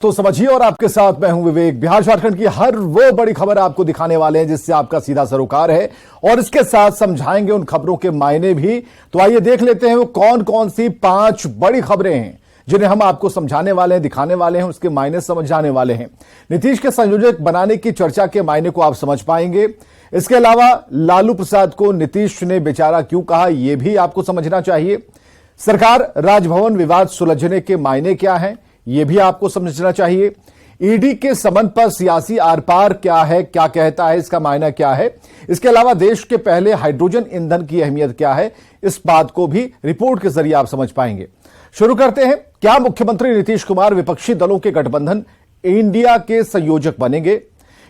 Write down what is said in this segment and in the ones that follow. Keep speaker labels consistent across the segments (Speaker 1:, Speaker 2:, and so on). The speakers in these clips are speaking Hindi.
Speaker 1: तो समझिए और आपके साथ मैं हूं विवेक। बिहार झारखंड की हर वो बड़ी खबर आपको दिखाने वाले हैं जिससे आपका सीधा सरोकार है, और इसके साथ समझाएंगे उन खबरों के मायने भी। तो आइए देख लेते हैं वो कौन कौन सी 5 बड़ी खबरें हैं जिन्हें हम आपको समझाने वाले हैं, दिखाने वाले हैं, उसके मायने समझाने वाले हैं। नीतीश के संयोजक बनाने की चर्चा के मायने को आप समझ पाएंगे। इसके अलावा लालू प्रसाद को नीतीश ने बेचारा क्यों कहा, यह भी आपको समझना चाहिए। सरकार राजभवन विवाद सुलझने के मायने क्या है, यह भी आपको समझना चाहिए। ईडी के समन पर सियासी आर पार क्या है, क्या कहता है, इसका मायना क्या है। इसके अलावा देश के पहले हाइड्रोजन ईंधन की अहमियत क्या है, इस बात को भी रिपोर्ट के जरिए आप समझ पाएंगे। शुरू करते हैं। क्या मुख्यमंत्री नीतीश कुमार विपक्षी दलों के गठबंधन इंडिया के संयोजक बनेंगे?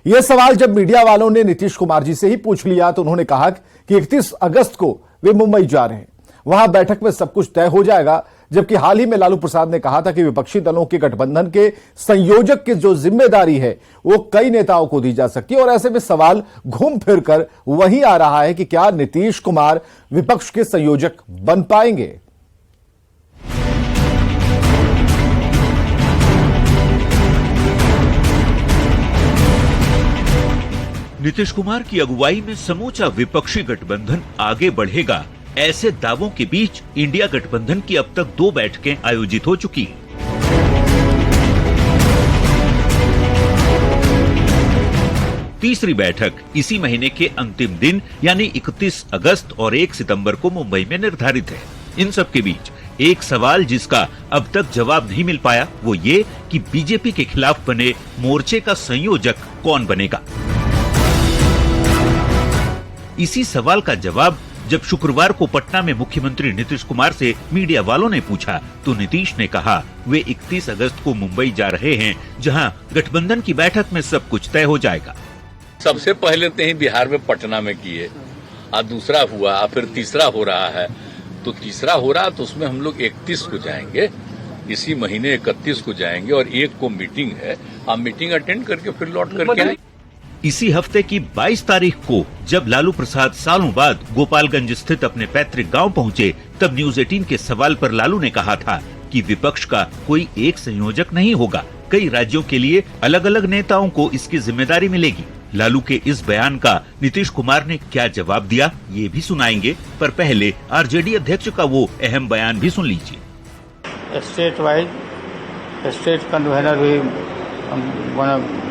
Speaker 1: यह सवाल जब मीडिया वालों ने नीतीश कुमार जी से ही पूछ लिया तो उन्होंने कहा कि 31 अगस्त को वे मुंबई जा रहे हैं, वहां बैठक में सब कुछ तय हो जाएगा। जबकि हाल ही में लालू प्रसाद ने कहा था कि विपक्षी दलों के गठबंधन के संयोजक की जो जिम्मेदारी है वो कई नेताओं को दी जा सकती है। और ऐसे में सवाल घूम फिर कर वही आ रहा है कि क्या नीतीश कुमार विपक्ष के संयोजक बन पाएंगे?
Speaker 2: नीतीश कुमार की अगुवाई में समूचा विपक्षी गठबंधन आगे बढ़ेगा, ऐसे दावों के बीच इंडिया गठबंधन की अब तक 2 बैठकें आयोजित हो चुकी हैं। तीसरी बैठक इसी महीने के अंतिम दिन यानी 31 अगस्त और 1 सितंबर को मुंबई में निर्धारित है। इन सब के बीच एक सवाल जिसका अब तक जवाब नहीं मिल पाया वो ये कि बीजेपी के खिलाफ बने मोर्चे का संयोजक कौन बनेगा। इसी सवाल का जवाब जब शुक्रवार को पटना में मुख्यमंत्री नीतीश कुमार से मीडिया वालों ने पूछा तो नीतीश ने कहा वे 31 अगस्त को मुंबई जा रहे हैं, जहां गठबंधन की बैठक में सब कुछ तय हो जाएगा।
Speaker 3: सबसे पहले तो ही बिहार में पटना में किए, और दूसरा हुआ, फिर तीसरा हो रहा है। तो तीसरा हो रहा तो उसमें हम लोग 31 को जाएंगे, इसी महीने 31 को जाएंगे, और 1 को मीटिंग है। आप मीटिंग अटेंड करके फिर लौट करके आएंगे।
Speaker 2: इसी हफ्ते की 22 तारीख को जब लालू प्रसाद सालों बाद गोपालगंज स्थित अपने पैतृक गांव पहुंचे, तब न्यूज 18 के सवाल पर लालू ने कहा था कि विपक्ष का कोई एक संयोजक नहीं होगा, कई राज्यों के लिए अलग अलग नेताओं को इसकी जिम्मेदारी मिलेगी। लालू के इस बयान का नीतीश कुमार ने क्या जवाब दिया, ये भी सुनाएंगे, पर पहले आरजेडी अध्यक्ष का वो अहम बयान भी सुन लीजिए।
Speaker 4: स्टेट वाइज स्टेट कन्वेनर भी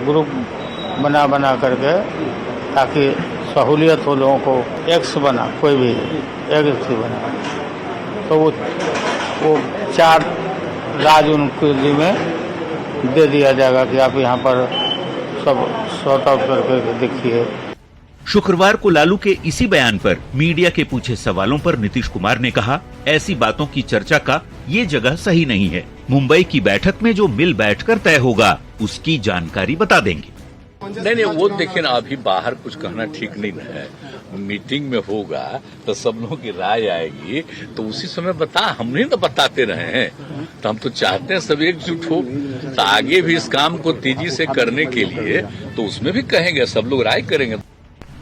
Speaker 4: ग्रुप बना करके, ताकि सहूलियत हो लोगों को। एक्स बना, कोई भी एक्स बना तो वो 4 राज्य उनके लिए में दे दिया जाएगा कि आप यहाँ पर सब सॉर्ट आउट करके देखिए।
Speaker 2: शुक्रवार को लालू के इसी बयान पर मीडिया के पूछे सवालों पर नीतीश कुमार ने कहा, ऐसी बातों की चर्चा का ये जगह सही नहीं है। मुंबई की बैठक में जो मिल बैठकर तय होगा उसकी जानकारी बता देंगे।
Speaker 3: नहीं, वो देखिए ना, अभी बाहर कुछ कहना ठीक नहीं है। मीटिंग में होगा तो सब लोगों की राय आएगी, तो उसी समय हम नहीं तो बताते रहे हैं। तो हम तो चाहते हैं सब एकजुट हो, तो आगे भी इस काम को तेजी से करने के लिए तो उसमें भी कहेंगे, सब लोग राय करेंगे।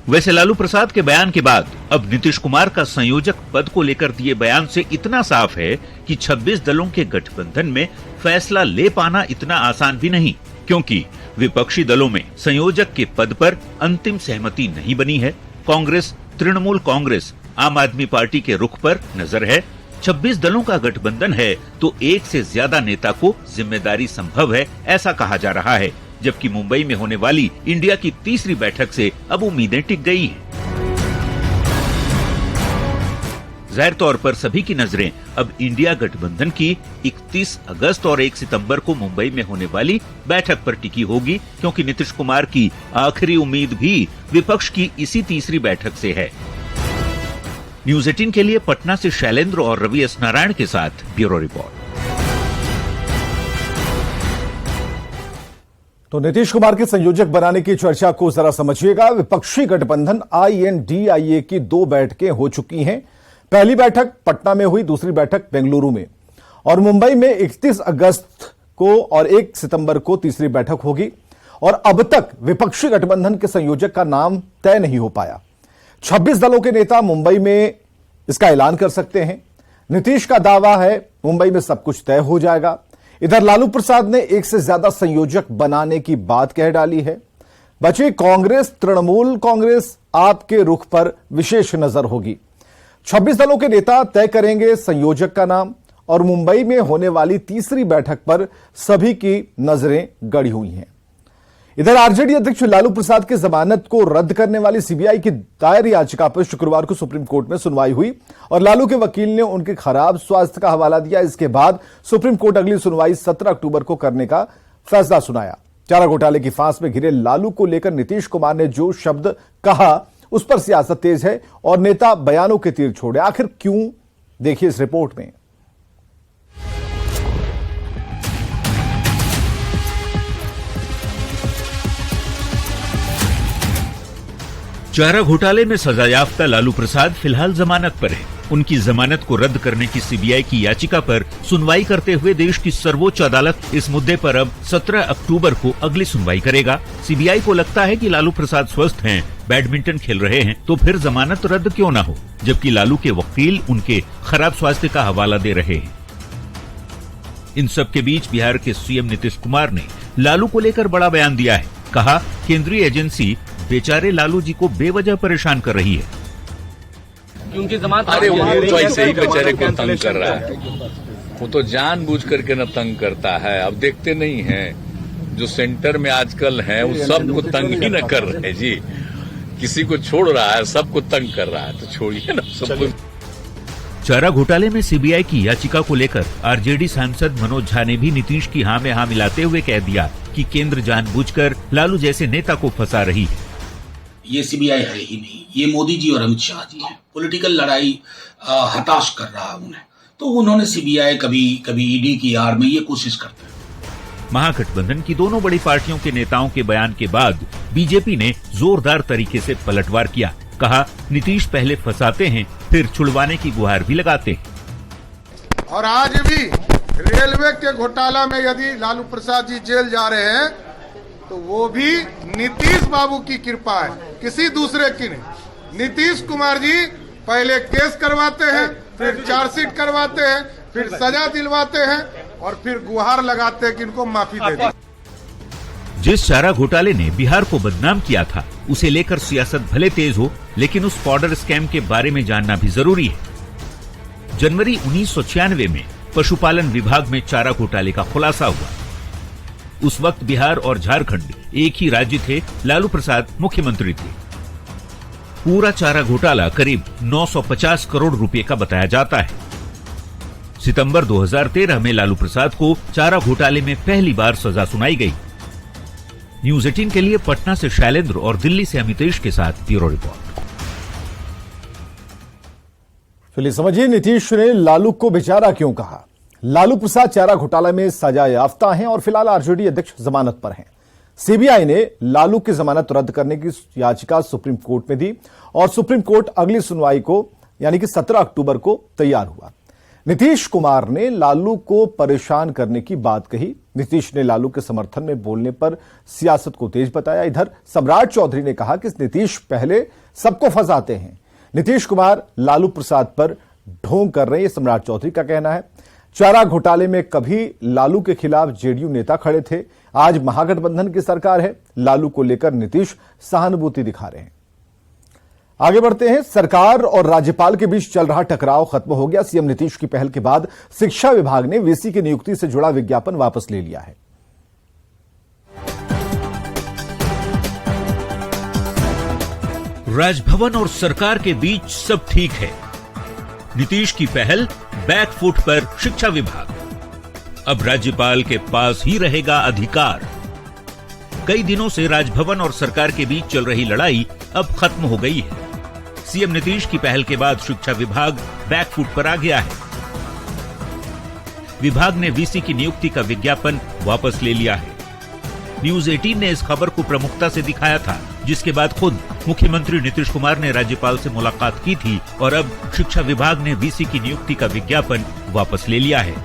Speaker 2: वैसे लालू प्रसाद के बयान के बाद अब नीतीश कुमार का संयोजक पद को लेकर दिए बयान से इतना साफ है कि 26 दलों के गठबंधन में फैसला ले पाना इतना आसान भी नहीं, क्योंकि विपक्षी दलों में संयोजक के पद पर अंतिम सहमति नहीं बनी है। कांग्रेस, तृणमूल कांग्रेस, आम आदमी पार्टी के रुख पर नजर है। 26 दलों का गठबंधन है तो एक से ज्यादा नेता को जिम्मेदारी संभव है, ऐसा कहा जा रहा है। जबकि मुंबई में होने वाली इंडिया की तीसरी बैठक से अब उम्मीदें टिक गई हैं। जाहिर तौर पर सभी की नजरें अब इंडिया गठबंधन की 31 अगस्त और 1 सितंबर को मुंबई में होने वाली बैठक पर टिकी होगी, क्योंकि नीतीश कुमार की आखिरी उम्मीद भी विपक्ष की इसी तीसरी बैठक से है। न्यूज 18 के लिए पटना से शैलेंद्र और रवि एस नारायण के साथ ब्यूरो रिपोर्ट।
Speaker 1: तो नीतीश कुमार के संयोजक बनाने की चर्चा को जरा समझिएगा। विपक्षी गठबंधन INDIA की 2 बैठकें हो चुकी हैं। पहली बैठक पटना में हुई, दूसरी बैठक बेंगलुरु में, और मुंबई में 31 अगस्त को और 1 सितंबर को तीसरी बैठक होगी। और अब तक विपक्षी गठबंधन के संयोजक का नाम तय नहीं हो पाया। 26 दलों के नेता मुंबई में इसका ऐलान कर सकते हैं। नीतीश का दावा है मुंबई में सब कुछ तय हो जाएगा। इधर लालू प्रसाद ने एक से ज्यादा संयोजक बनाने की बात कह डाली है। बची कांग्रेस, तृणमूल कांग्रेस, आपके रुख पर विशेष नजर होगी। 26 दलों के नेता तय करेंगे संयोजक का नाम और मुंबई में होने वाली तीसरी बैठक पर सभी की नजरें गड़ी हुई हैं। इधर आरजेडी अध्यक्ष लालू प्रसाद की जमानत को रद्द करने वाली सीबीआई की दायर याचिका पर शुक्रवार को सुप्रीम कोर्ट में सुनवाई हुई और लालू के वकील ने उनके खराब स्वास्थ्य का हवाला दिया। इसके बाद सुप्रीम कोर्ट अगली सुनवाई 17 अक्टूबर को करने का फैसला सुनाया। चारा घोटाले की फांस में घिरे लालू को लेकर नीतीश कुमार ने जो शब्द कहा उस पर सियासत तेज है और नेता बयानों के तीर छोड़े। आखिर क्यों, देखिए इस रिपोर्ट में।
Speaker 2: चारा घोटाले में सजायाफ्ता लालू प्रसाद फिलहाल जमानत पर है। उनकी जमानत को रद्द करने की सीबीआई की याचिका पर सुनवाई करते हुए देश की सर्वोच्च अदालत इस मुद्दे पर अब 17 अक्टूबर को अगली सुनवाई करेगा। सीबीआई को लगता है कि लालू प्रसाद स्वस्थ हैं, बैडमिंटन खेल रहे हैं, तो फिर जमानत रद्द क्यों न हो, जबकि लालू के वकील उनके खराब स्वास्थ्य का हवाला दे रहे हैं। इन सब के बीच बिहार के सीएम नीतीश कुमार ने लालू को लेकर बड़ा बयान दिया है। कहा, केंद्रीय एजेंसी बेचारे लालू जी को बेवजह परेशान कर रही है।
Speaker 5: उनकी जमानत,
Speaker 3: अरे वो तो ऐसे ही बेचारे को तंग कर रहा है, वो तो जानबूझ करके न तंग करता है। अब देखते नहीं हैं जो सेंटर में आजकल हैं वो सबको तंग ही न कर रहे जी, किसी को छोड़ रहा है, सबको तंग कर रहा है, तो छोड़िए ना सबको।
Speaker 2: चारा घोटाले में सीबीआई की याचिका को लेकर आरजेडी सांसद मनोज झा ने भी नीतीश की हां में हां मिलाते हुए कह दिया कि केंद्र जानबूझकर लालू जैसे नेता को फंसा रही है।
Speaker 6: ये सीबीआई है ही नहीं, ये मोदी जी और अमित शाह जी हैं। पॉलिटिकल लड़ाई हताश कर रहा है उन्हें, तो उन्होंने सीबीआई कभी ईडी की आड़ में ये कोशिश करते हैं।
Speaker 2: महागठबंधन की दोनों बड़ी पार्टियों के नेताओं के बयान के बाद बीजेपी ने जोरदार तरीके से पलटवार किया। कहा, नीतीश पहले फंसाते हैं फिर छुड़वाने की गुहार भी लगाते हैं।
Speaker 7: और आज भी रेलवे के घोटाला में यदि लालू प्रसाद जी जेल जा रहे हैं तो वो भी नीतीश बाबू की कृपा है, किसी दूसरे की नहीं। नीतीश कुमार जी पहले केस करवाते हैं, फिर चार्जशीट करवाते हैं, फिर सजा दिलवाते हैं और फिर गुहार लगाते हैं कि इनको माफी दे दें।
Speaker 2: जिस चारा घोटाले ने बिहार को बदनाम किया था, उसे लेकर सियासत भले तेज हो, लेकिन उस पाउडर स्कैम के बारे में जानना भी जरूरी है। जनवरी 1996 में पशुपालन विभाग में चारा घोटाले का खुलासा हुआ। उस वक्त बिहार और झारखंड एक ही राज्य थे, लालू प्रसाद मुख्यमंत्री थे। पूरा चारा घोटाला करीब 950 करोड़ रुपए का बताया जाता है। सितंबर 2013 में लालू प्रसाद को चारा घोटाले में पहली बार सजा सुनाई गई। न्यूज 18 के लिए पटना से शैलेंद्र और दिल्ली से अमितेश के साथ ब्यूरो रिपोर्ट।
Speaker 1: चलिए समझिए नीतीश ने लालू को बेचारा क्यों कहा। लालू प्रसाद चारा घोटाला में सजा याफ्ता हैं और फिलहाल आरजेडी अध्यक्ष जमानत पर हैं। सीबीआई ने लालू की जमानत रद्द करने की याचिका सुप्रीम कोर्ट में दी और सुप्रीम कोर्ट अगली सुनवाई को यानी कि 17 अक्टूबर को तैयार हुआ। नीतीश कुमार ने लालू को परेशान करने की बात कही। नीतीश ने लालू के समर्थन में बोलने पर सियासत को तेज बताया। इधर सम्राट चौधरी ने कहा कि नीतीश पहले सबको फंसाते हैं, नीतीश कुमार लालू प्रसाद पर ढोंग कर रहे हैं, सम्राट चौधरी का कहना है। चारा घोटाले में कभी लालू के खिलाफ जेडीयू नेता खड़े थे, आज महागठबंधन की सरकार है, लालू को लेकर नीतीश सहानुभूति दिखा रहे हैं। आगे बढ़ते हैं। सरकार और राज्यपाल के बीच चल रहा टकराव खत्म हो गया। सीएम नीतीश की पहल के बाद शिक्षा विभाग ने वीसी की नियुक्ति से जुड़ा विज्ञापन वापस ले लिया है।
Speaker 2: राजभवन और सरकार के बीच सब ठीक है। नीतीश की पहल, बैकफुट पर शिक्षा विभाग। अब राज्यपाल के पास ही रहेगा अधिकार। कई दिनों से राजभवन और सरकार के बीच चल रही लड़ाई अब खत्म हो गई है। सीएम नीतीश की पहल के बाद शिक्षा विभाग बैकफुट पर आ गया है। विभाग ने वीसी की नियुक्ति का विज्ञापन वापस ले लिया है। न्यूज 18 ने इस खबर को प्रमुखता से दिखाया था, जिसके बाद खुद मुख्यमंत्री नीतीश कुमार ने राज्यपाल से मुलाकात की थी और अब शिक्षा विभाग ने वीसी की नियुक्ति का विज्ञापन वापस ले लिया है।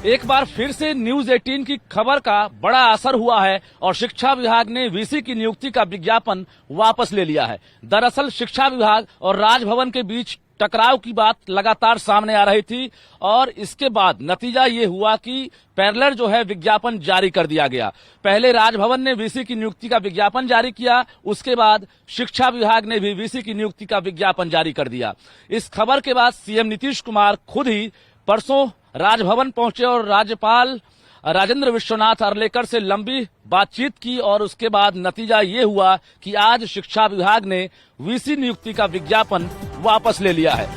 Speaker 5: एक बार फिर से न्यूज 18 की खबर का बड़ा असर हुआ है और शिक्षा विभाग ने वीसी की नियुक्ति का विज्ञापन वापस ले लिया है। दरअसल शिक्षा विभाग और राजभवन के बीच टकराव की बात लगातार सामने आ रही थी और इसके बाद नतीजा ये हुआ कि पैरेलल जो है विज्ञापन जारी कर दिया गया। पहले राजभवन ने वीसी की नियुक्ति का विज्ञापन जारी किया, उसके बाद शिक्षा विभाग ने भी वीसी की नियुक्ति का विज्ञापन जारी कर दिया। इस खबर के बाद सीएम नीतीश कुमार खुद ही परसों राजभवन पहुंचे और राज्यपाल राजेंद्र विश्वनाथ अर्लेकर से लंबी बातचीत की और उसके बाद नतीजा ये हुआ कि आज शिक्षा विभाग ने वीसी नियुक्ति का विज्ञापन वापस ले लिया है।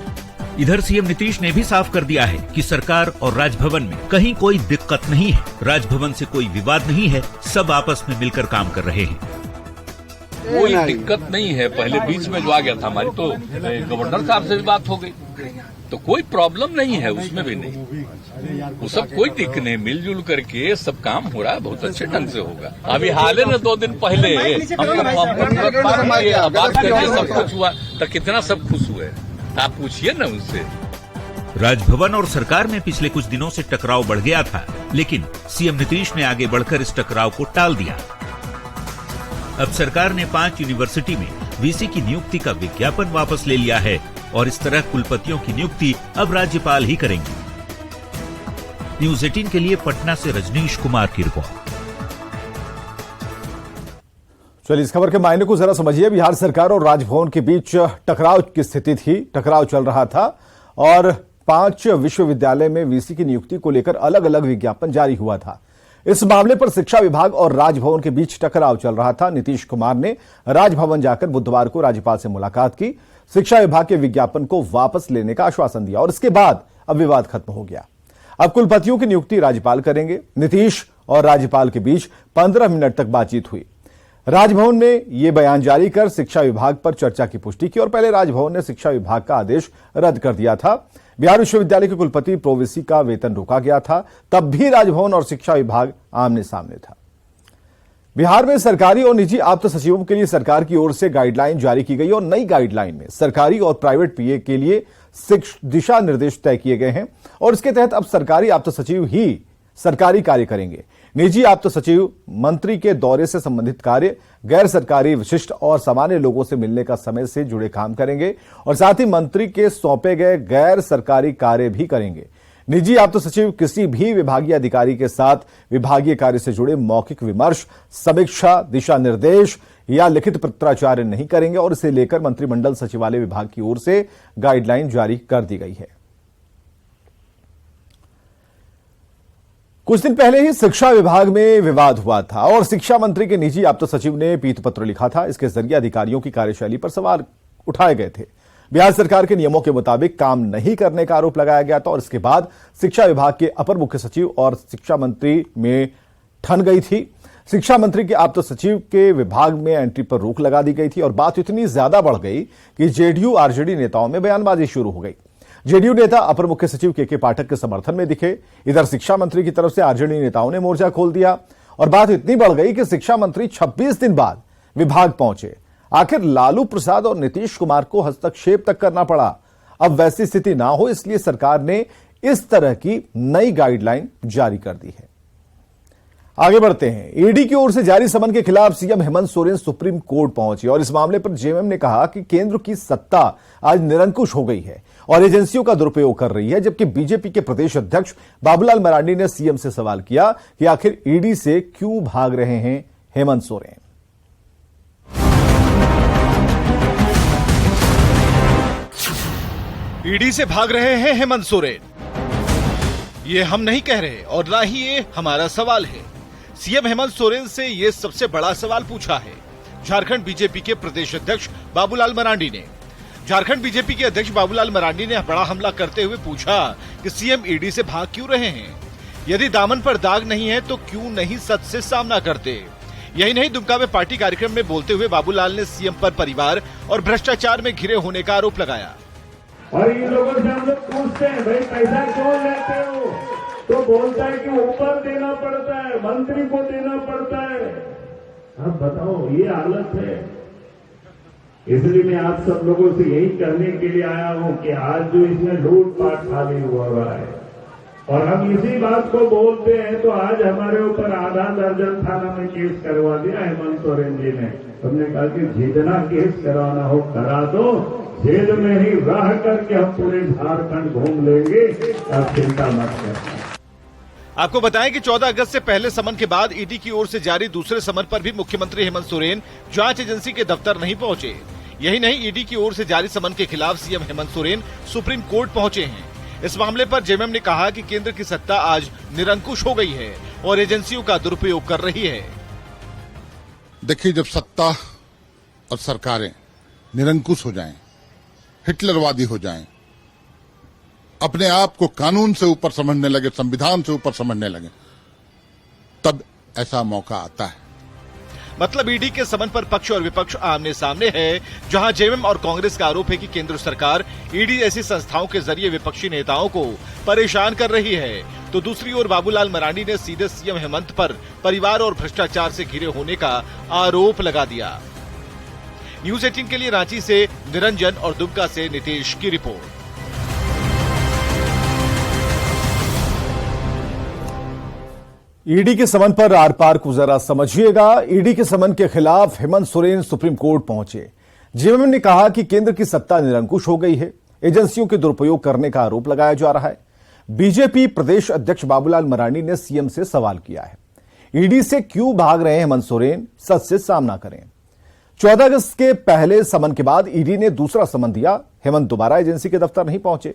Speaker 2: इधर सीएम नीतीश ने भी साफ कर दिया है कि सरकार और राजभवन में कहीं कोई दिक्कत नहीं है, राजभवन से कोई विवाद नहीं है, सब आपस में मिलकर काम कर रहे हैं।
Speaker 3: कोई दिक्कत नहीं है। पहले बीच में जो आ गया था हमारी, तो गवर्नर साहब से भी बात हो गई, तो कोई प्रॉब्लम नहीं है, उसमें भी नहीं, वो सब कोई दिक्कत नहीं, मिलजुल करके सब काम हो रहा है, बहुत अच्छे ढंग से होगा। अभी हाल में 2 दिन पहले बात करके सब कुछ हुआ, तो कितना सब खुश हुए, आप पूछिए ना उनसे।
Speaker 2: राजभवन और सरकार में पिछले कुछ दिनों से टकराव बढ़ गया था, लेकिन सीएम नीतीश ने आगे बढ़कर इस टकराव को टाल दिया। अब सरकार ने 5 यूनिवर्सिटी में वीसी की नियुक्ति का विज्ञापन वापस ले लिया है और इस तरह कुलपतियों की नियुक्ति अब राज्यपाल ही करेंगे। न्यूज़ 18 के लिए पटना से रजनीश कुमार की रिपोर्ट।
Speaker 1: चलिए इस खबर के मायने को जरा समझिए। बिहार सरकार और राजभवन के बीच टकराव की स्थिति थी, टकराव चल रहा था और 5 विश्वविद्यालय में वीसी की नियुक्ति को लेकर अलग अलग विज्ञापन जारी हुआ था। इस मामले पर शिक्षा विभाग और राजभवन के बीच टकराव चल रहा था। नीतीश कुमार ने राजभवन जाकर बुधवार को राज्यपाल से मुलाकात की, शिक्षा विभाग के विज्ञापन को वापस लेने का आश्वासन दिया और इसके बाद अब विवाद खत्म हो गया। अब कुलपतियों की नियुक्ति राज्यपाल करेंगे। नीतीश और राज्यपाल के बीच 15 मिनट तक बातचीत हुई। राजभवन ने यह बयान जारी कर शिक्षा विभाग पर चर्चा की पुष्टि की और पहले राजभवन ने शिक्षा विभाग का आदेश रद्द कर दिया था। बिहार विश्वविद्यालय के कुलपति प्रोवीसी का वेतन रोका गया था, तब भी राजभवन और शिक्षा विभाग आमने सामने था। बिहार में सरकारी और निजी आप्त सचिवों के लिए सरकार की ओर से गाइडलाइन जारी की गई और नई गाइडलाइन में सरकारी और प्राइवेट पीए के लिए 6 दिशा निर्देश तय किए गए हैं और इसके तहत अब सरकारी आप्त सचिव ही सरकारी कार्य करेंगे। निजी आप्त सचिव मंत्री के दौरे से संबंधित कार्य, गैर सरकारी, विशिष्ट और सामान्य लोगों से मिलने का समय से जुड़े काम करेंगे और साथ ही मंत्री के सौंपे गए गैर सरकारी कार्य भी करेंगे। निजी आप्त सचिव किसी भी विभागीय अधिकारी के साथ विभागीय कार्य से जुड़े मौखिक विमर्श, समीक्षा, दिशा निर्देश या लिखित पत्राचार नहीं करेंगे और इसे लेकर मंत्रिमंडल सचिवालय विभाग की ओर से गाइडलाइन जारी कर दी गई है। कुछ दिन पहले ही शिक्षा विभाग में विवाद हुआ था और शिक्षा मंत्री के निजी आप्त सचिव ने पीत पत्र लिखा था। इसके जरिए अधिकारियों की कार्यशैली पर सवाल उठाए गए थे। बिहार सरकार के नियमों के मुताबिक काम नहीं करने का आरोप लगाया गया था और इसके बाद शिक्षा विभाग के अपर मुख्य सचिव और शिक्षा मंत्री में ठन गई थी। शिक्षा मंत्री के आप्त सचिव के विभाग में एंट्री पर रोक लगा दी गई थी और बात इतनी ज्यादा बढ़ गई कि जेडीयू आरजेडी नेताओं में बयानबाजी शुरू हो गई। जेडीयू नेता अपर मुख्य सचिव के पाठक के समर्थन में दिखे। इधर शिक्षा मंत्री की तरफ से आरजेडी नेताओं ने मोर्चा खोल दिया और बात इतनी बढ़ गई कि शिक्षा मंत्री 26 दिन बाद विभाग पहुंचे। आखिर लालू प्रसाद और नीतीश कुमार को हस्तक्षेप तक करना पड़ा। अब वैसी स्थिति ना हो इसलिए सरकार ने इस तरह की नई गाइडलाइन जारी कर दी है। आगे बढ़ते हैं। ईडी की ओर से जारी समन के खिलाफ CM Hemant Soren supreme court पहुंचे और इस मामले पर जेएमएम ने कहा कि केंद्र की सत्ता आज निरंकुश हो गई है और एजेंसियों का दुरुपयोग कर रही है। जबकि बीजेपी के प्रदेश अध्यक्ष बाबूलाल मरांडी ने सीएम से सवाल किया कि आखिर ईडी से क्यों भाग रहे हैं हेमंत सोरेन।
Speaker 8: ईडी से भाग रहे हैं हेमंत सोरेन, ये हम नहीं कह रहे और ना ही ये हमारा सवाल है। सीएम हेमंत सोरेन से ये सबसे बड़ा सवाल पूछा है झारखंड बीजेपी के प्रदेश अध्यक्ष बाबूलाल मरांडी ने। झारखंड बीजेपी के अध्यक्ष बाबूलाल मरांडी ने बड़ा हमला करते हुए पूछा कि सीएम ईडी से भाग क्यों रहे हैं। यदि दामन पर दाग नहीं है तो क्यों नहीं सच से सामना करते। यही नहीं, दुमका में पार्टी कार्यक्रम में बोलते हुए बाबूलाल ने सीएम पर परिवार और भ्रष्टाचार में घिरे होने का आरोप लगाया।
Speaker 9: और इन लोगों से हम लोग पूछते हैं भाई पैसा क्यों लेते हो, तो बोलता है कि ऊपर देना पड़ता है, मंत्री को देना पड़ता है। अब बताओ ये हालत है। इसलिए मैं आप सब लोगों से यही कहने के लिए आया हूं कि आज जो इसमें लूटपाट खाली हुआ है और हम इसी बात को बोलते हैं तो आज हमारे ऊपर आधा दर्जन थाना में केस करवा दिया हेमंत सोरेन जी ने। हमने कहा कि जितना केस करवाना हो करा दो, जेल में ही रह करके हम पूरे झारखंड घूम लेंगे, आप चिंता मत करें।
Speaker 8: आपको बताएं कि 14 अगस्त से पहले समन के बाद ईडी की ओर से जारी दूसरे समन पर भी मुख्यमंत्री हेमंत सोरेन जांच एजेंसी के दफ्तर नहीं पहुंचे। यही नहीं, ईडी की ओर से जारी समन के खिलाफ CM Hemant Soren supreme court पहुंचे हैं। इस मामले पर जेएमएम ने कहा कि केंद्र की सत्ता आज निरंकुश हो गई है और एजेंसियों का दुरुपयोग कर रही है।
Speaker 10: देखिए, जब सत्ता और सरकारें निरंकुश हो जाएं, हिटलरवादी हो जाएं, अपने आप को कानून से ऊपर समझने लगे, संविधान से ऊपर समझने लगे, तब ऐसा मौका आता है।
Speaker 8: मतलब ईडी के समन पर पक्ष और विपक्ष आमने सामने है, जहां जेएमएम और कांग्रेस का आरोप है कि केंद्र सरकार ईडी जैसी संस्थाओं के जरिए विपक्षी नेताओं को परेशान कर रही है, तो दूसरी ओर बाबूलाल मरांडी ने सीधे सीएम हेमंत पर परिवार और भ्रष्टाचार से घिरे होने का आरोप लगा दिया। न्यूज 18 के लिए रांची से निरंजन और दुमका से नितेश की रिपोर्ट।
Speaker 1: ईडी के समन पर आर पार को जरा समझिएगा। ईडी के समन के खिलाफ हेमंत सोरेन सुप्रीम कोर्ट पहुंचे। जेएमएम ने कहा कि केंद्र की सत्ता निरंकुश हो गई है, एजेंसियों के दुरुपयोग करने का आरोप लगाया जा रहा है। बीजेपी प्रदेश अध्यक्ष बाबूलाल मरांडी ने सीएम से सवाल किया है, ईडी से क्यों भाग रहे हैं हेमंत सोरेन, सच से सामना करें। 14 अगस्त के पहले समन के बाद ईडी ने दूसरा समन दिया। हेमंत दोबारा एजेंसी के दफ्तर नहीं पहुंचे।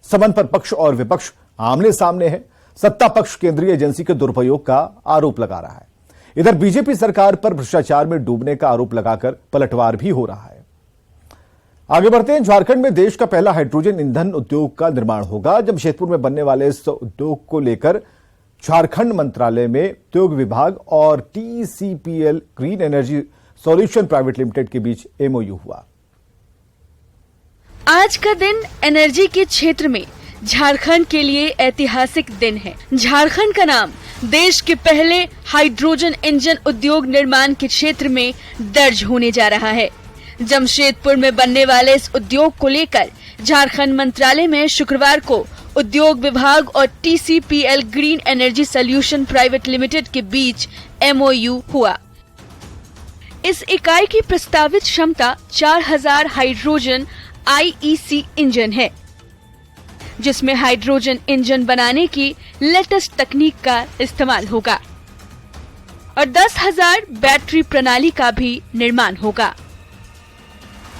Speaker 1: समन पर पक्ष और विपक्ष आमने सामने है। सत्ता पक्ष केंद्रीय एजेंसी के दुरुपयोग का आरोप लगा रहा है। इधर बीजेपी सरकार पर भ्रष्टाचार में डूबने का आरोप लगाकर पलटवार भी हो रहा है। आगे बढ़ते हैं। झारखंड में देश का पहला हाइड्रोजन ईंधन उद्योग का निर्माण होगा। जमशेदपुर में बनने वाले इस उद्योग को लेकर झारखंड मंत्रालय में उद्योग विभाग और TCPL green energy solution private limited के बीच एमओयू हुआ।
Speaker 11: आज का दिन एनर्जी के क्षेत्र में झारखंड के लिए ऐतिहासिक दिन है। झारखंड का नाम देश के पहले हाइड्रोजन इंजन उद्योग निर्माण के क्षेत्र में दर्ज होने जा रहा है। जमशेदपुर में बनने वाले इस उद्योग को लेकर झारखंड मंत्रालय में शुक्रवार को उद्योग विभाग और TCPL green energy solution private limited के बीच एमओयू हुआ। इस इकाई की प्रस्तावित क्षमता 4000 हाइड्रोजन आईईसी इंजन है, जिसमें हाइड्रोजन इंजन बनाने की लेटेस्ट तकनीक का इस्तेमाल होगा और 10,000 बैटरी प्रणाली का भी निर्माण होगा।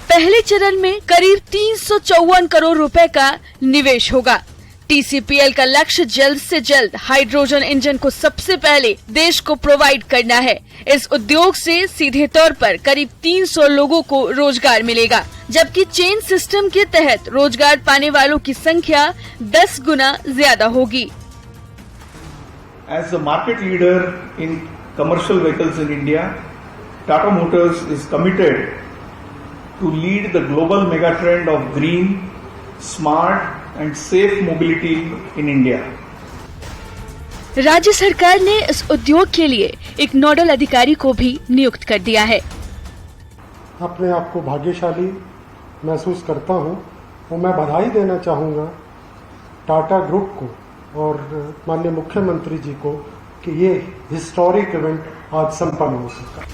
Speaker 11: पहले चरण में करीब 354 करोड़ रुपए का निवेश होगा। टीसीपीएल का लक्ष्य जल्द से जल्द हाइड्रोजन इंजन को सबसे पहले देश को प्रोवाइड करना है। इस उद्योग से सीधे तौर पर करीब 300 लोगों को रोजगार मिलेगा, जबकि चेन सिस्टम के तहत रोजगार पाने वालों की संख्या 10 गुना ज्यादा होगी।
Speaker 12: As a market leader in commercial vehicles in India, Tata Motors is committed to lead the global megatrend of green, smart and safe mobility in India.
Speaker 11: राज्य सरकार ने इस उद्योग के लिए एक नोडल अधिकारी को भी नियुक्त कर दिया है।
Speaker 13: अपने आप को भाग्यशाली महसूस करता हूं और मैं बधाई देना चाहूंगा टाटा ग्रुप को और माननीय मुख्यमंत्री जी को कि ये हिस्टोरिक इवेंट आज संपन्न हो सका।